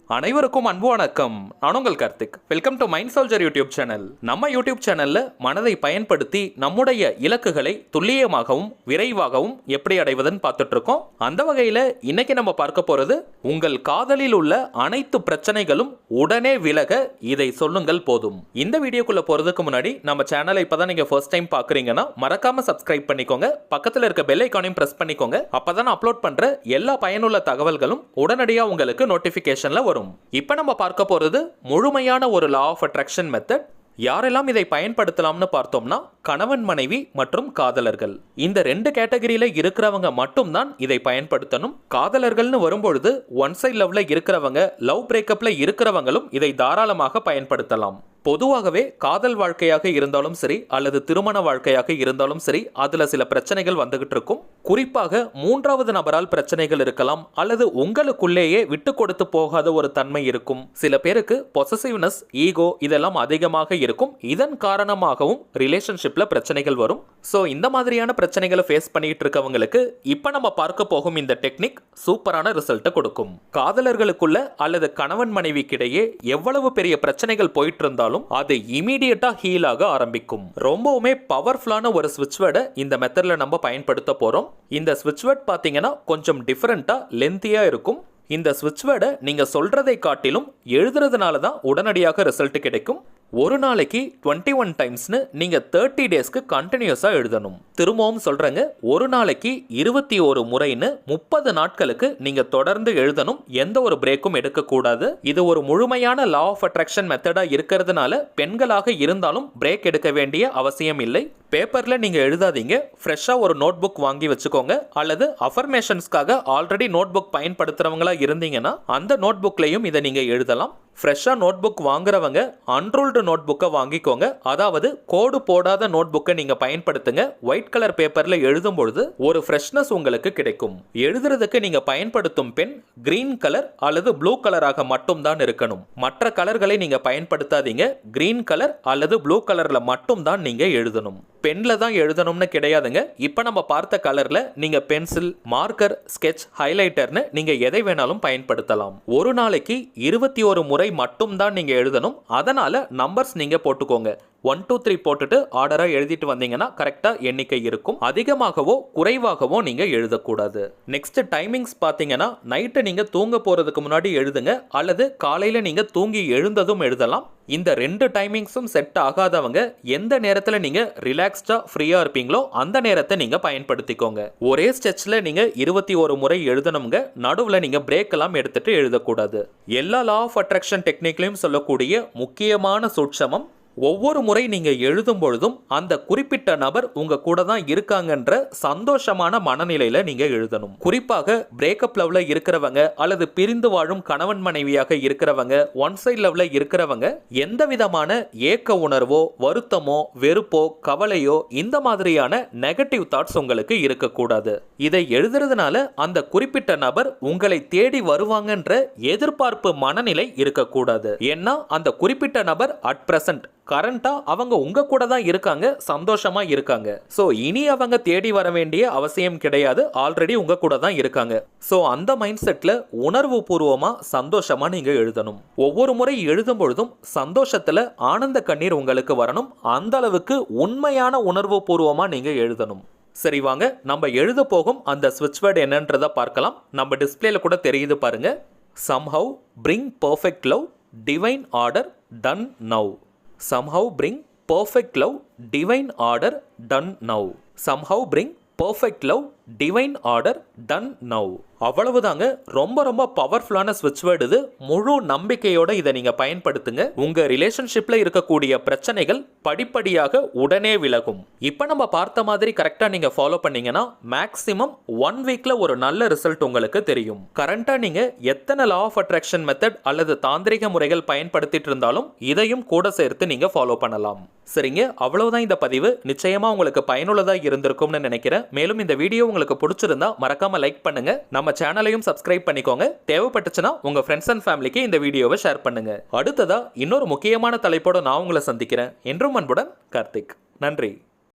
அனைவருக்கும் அன்பு வணக்கம். நான் உங்கள் Karthik. Welcome to mind soldier YouTube channel. நம்ம யூடியூப் சேனல்ல மனதை பயன்படுத்தி நம்முடைய இலக்குகளை துல்லியமாகவும் விரைவாகவும் எப்படி அடைவதுன்னு பார்த்துட்டு இருக்கோம். அந்த வகையில் இன்னைக்கு நம்ம பார்க்க போறது உங்கள் காதலில் உள்ள அனைத்து பிரச்சனைகளும் உடனே விலக இதை சொல்லுங்கள் போதும். இந்த வீடியோக்குள்ள போறதுக்கு முன்னாடி நம்ம சேனலை இப்பதான் நீங்க ஃபர்ஸ்ட் டைம் பாக்குறீங்கன்னா மறக்காம சப்ஸ்கிரைப் பண்ணிக்கோங்க. பக்கத்தில் இருக்க பெல் ஐகானையும் பிரஸ் பண்ணிக்கோங்க. அப்பதான் அப்லோட் பண்ற எல்லா பயனுள்ள தகவல்களும் உடனடியாக உங்களுக்கு நோட்டிபிகேஷன்ல வரும். இப்ப நம்ம பார்க்க போறது முழுமையான ஒரு லா ஆஃப் அட்ராக்ஷன் மெத்தட். யாரெல்லாம் இதை பயன்படுத்தலாம்னு பார்த்தோம்னா கணவன் மனைவி மற்றும் காதலர்கள், இந்த ரெண்டு கேட்டகரியில இருக்கிறவங்க மட்டும்தான் இதை பயன்படுத்தணும். காதலர்கள்னு வரும்பொழுது ஒன் சைட் லவ்ல இருக்கிறவங்க, லவ் பிரேக்கப்ல இருக்கிறவங்களும் இதை தாராளமாக பயன்படுத்தலாம். பொதுவாகவே காதல் வாழ்க்கையாக இருந்தாலும் சரி அல்லது திருமண வாழ்க்கையாக இருந்தாலும் சரி, அதுல சில பிரச்சனைகள் வந்துகிட்டு இருக்கும். குறிப்பாக மூன்றாவது நபரால் பிரச்சனைகள் இருக்கலாம், அல்லது உங்களுக்குள்ளேயே விட்டு கொடுத்து போகாத ஒரு தன்மை இருக்கும். சில பேருக்கு பொசசிவ்னஸ், ஈகோ இதெல்லாம் அதிகமாக இருக்கும். இதன் காரணமாகவும் ரிலேஷன்ஷிப்ல பிரச்சனைகள் வரும். ஸோ இந்த மாதிரியான பிரச்சனைகளை ஃபேஸ் பண்ணிட்டு இருக்கவங்களுக்கு இப்ப நம்ம பார்க்க போகும் இந்த டெக்னிக் சூப்பரான ரிசல்ட்டை கொடுக்கும். காதலர்களுக்குள்ள அல்லது கணவன் மனைவிக்கிடையே எவ்வளவு பெரிய பிரச்சனைகள் போயிட்டு இருந்தாலும் அது இமீடியட்டா ஹீல் ஆக ஆரம்பிக்கும். ரொம்பவுமே பவர்ஃபுல்லான ஒரு ஸ்விட்ச் வேர்டை இந்த மெத்தட்ல நம்ம பயன்படுத்த போறோம். இந்த ஸ்விட்ச் வேர்ட் பாத்தீங்கன்னா கொஞ்சம் டிஃபரெண்டா லென்த்தியா இருக்கும். இந்த ஸ்விட்ச் வேர்டை நீங்க சொல்றதை காட்டிலும் எழுதுறதுனால தான் உடனடியாக ரிசல்ட் கிடைக்கும். ஒரு நாளைக்கு 21 டைம்ஸ்னு நீங்க 30 டேஸ்க்கு கண்டினியூஸா எழுதணும். திரும்பவும் சொல்றேங்க, ஒரு நாளைக்கு 21 முறைன்னு 30 நாட்களுக்கு நீங்க தொடர்ந்து எழுதணும். எந்த ஒரு பிரேக்கும் எடுக்க கூடாது. இது ஒரு முழுமையான லா ஆஃப் அட்ராக்ஷன் மெத்தடா இருக்கிறதுனால பெண்களாக இருந்தாலும் பிரேக் எடுக்க வேண்டிய அவசியம் இல்லை. பேப்பர்ல நீங்க எழுதாதீங்க, ஃப்ரெஷ்ஷா ஒரு நோட் புக் வாங்கி வச்சுக்கோங்க. அல்லது அஃபர்மேஷன்ஸ்க்காக ஆல்ரெடி நோட் புக் பயன்படுத்துறவங்களா இருந்தீங்கன்னா அந்த நோட் புக்லையும் இதை நீங்க எழுதலாம். ஃப்ரெஷ்ஷா நோட் புக் வாங்குறவங்க அன்ரூல்டு நோட் புக்கை வாங்கிக்கோங்க. அதாவது கோடு போடாத நோட் புக்கை நீங்க பயன்படுத்துங்க. ஒயிட் கலர் பேப்பர்ல எழுதும் பொழுது ஒரு ஃப்ரெஷ்னஸ் உங்களுக்கு கிடைக்கும். எழுதுறதுக்கு நீங்க பயன்படுத்தும் பென் கிரீன் கலர் அல்லது ப்ளூ கலராக மட்டும் தான் இருக்கணும். மற்ற கலர்களை நீங்க பயன்படுத்தாதீங்க. கிரீன் கலர் அல்லது ப்ளூ கலர்ல மட்டும் தான் நீங்க எழுதணும். பென்ல தான் எழுதணும்னு கிடையாதுங்க. இப்ப நம்ம பார்த்த கலர்ல நீங்க பென்சில், மார்க்கர், ஸ்கெட்ச், ஹைலைட்டர்னு நீங்க எதை வேணாலும் பயன்படுத்தலாம். ஒரு நாளைக்கு 21 முறை மட்டும் தான் நீங்க எழுதணும். அதனால நம்பர்ஸ் நீங்க போட்டுக்கோங்க. 1 2 3 போட்டுட்டு ஆர்டரா எழுதிட்டு வந்தீங்கன்னா கரெக்டா எண்ணிக்கை இருக்கும். அதிகமாகவோ குறைவாகவோ நீங்க எழுதக்கூடாது. நெக்ஸ்ட் டைமிங்ஸ் பாத்தீங்கன்னா நைட்டு நீங்க தூங்க போறதுக்கு முன்னாடி எழுதுங்க, அல்லது காலையில நீங்க தூங்கி எழுந்ததும் எழுதலாம். இந்த ரெண்டு டைமிங்ஸும் செட் ஆகாதவங்க எந்த நேரத்துல நீங்க ரிலாக்ஸ்டா ஃப்ரீயா இருப்பீங்களோ அந்த நேரத்தை நீங்க பயன்படுத்திக்கோங்க. ஒரே ஸ்டெச்ல நீங்க 21 முறை எழுதணுங்க. நடுவுல நீங்க பிரேக் எல்லாம் எடுத்துட்டு எழுதக்கூடாது. எல்லா லா ஆஃப் அட்ராக்ஷன் டெக்னிக்லையும் சொல்லக்கூடிய முக்கியமான சூட்சமம், ஒவ்வொரு முறை நீங்க எழுதும் பொழுதும் அந்த குறிப்பிட்ட நபர் உங்க கூட தான் இருக்காங்கன்ற சந்தோஷமான மனநிலையில நீங்க எழுதணும். குறிப்பாக பிரேக்கப் லவ்ல இருக்கிறவங்க அல்லது பிரிந்து வாழும் கணவன் மனைவியாக இருக்கிறவங்க, ஒன் சைட் லவ்ல இருக்கிறவங்க எந்த விதமான ஏக்க உணர்வோ, வருத்தமோ, வெறுப்போ, கவலையோ இந்த மாதிரியான நெகட்டிவ் தாட்ஸ் உங்களுக்கு இருக்கக்கூடாது. இதை எழுதுறதுனால அந்த குறிப்பிட்ட நபர் உங்களை தேடி வருவாங்கன்ற எதிர்பார்ப்பு மனநிலை இருக்கக்கூடாது. ஏன்னா அந்த குறிப்பிட்ட நபர் அட் பிரசன்ட் கரண்டா அவங்க உங்க கூட தான் இருக்காங்க, சந்தோஷமா இருக்காங்க. சோ இனி அவங்க தேடி வர வேண்டிய அவசியம் கிடையாது, ஆல்ரெடி உங்க கூட தான் இருக்காங்க. சோ அந்த மைண்ட் செட்ல உணர்வு பூர்வமா சந்தோஷமா நீங்க எழுதணும். ஒவ்வொரு முறை எழுதும் பொழுதும் சந்தோஷத்துல ஆனந்த கண்ணீர் உங்களுக்கு வரணும். அந்த அளவுக்கு உண்மையான உணர்வு பூர்வமா நீங்க எழுதணும். சரி வாங்க நம்ம எழுத போகும் அந்த ஸ்விட்ச் வேர்ட் என்னன்றத பார்க்கலாம். நம்ம டிஸ்பிளேல கூட தெரியுது பாருங்க. somehow bring perfect love, divine order, done now. Somehow bring perfect love, divine order, done now. Somehow bring perfect love, divine order, done now. அவ்வளவுதாங்க. ரொம்ப ரொம்ப பவர்ஃபுல்லான ஸ்விட்ச் வேர்டு இது. முழு நம்பிக்கையோட இதை நீங்க பயன்படுத்துங்க. உங்க ரிலேஷன்ஷிப்ல இருக்கக்கூடிய பிரச்சனைகள் படிப்படியாக உடனே விலகும். இப்ப நம்ம பார்த்த மாதிரி கரெக்டா நீங்க ஃபாலோ பண்ணீங்கன்னா மேக்ஸிமம் 1 வீக்ல ஒரு நல்ல ரிசல்ட் உங்களுக்கு தெரியும். கரண்டா நீங்க எத்தனை லா ஆஃப் அட்ராக்ஷன் மெத்தட் அல்லது தாந்திரிக முறைகள் பயன்படுத்திட்டு இருந்தாலும் இதையும் கூட சேர்த்து நீங்க ஃபாலோ பண்ணலாம். சரிங்க, அவ்வளவுதான் இந்த பதிவு. நிச்சயமா உங்களுக்கு பயனுள்ளதா இருந்திருக்கும்னு நினைக்கிறேன். மேலும் இந்த வீடியோ உங்களுக்கு பிடிச்சிருந்தா மறக்காம லைக் பண்ணுங்க. நம்ம சேனலையும் சப்ஸ்கிரைப் பண்ணிக்கோங்க. தேவைப்பட்டுச்சுன்னா உங்க ஃப்ரெண்ட்ஸ் அண்ட் ஃபேமிலிக்கு இந்த வீடியோவை ஷேர் பண்ணுங்க. அடுத்ததா இன்னொரு முக்கியமான தலைப்போட நான் உங்களை சந்திக்கிறேன். என்றும் அன்புடன் கார்த்திக். நன்றி.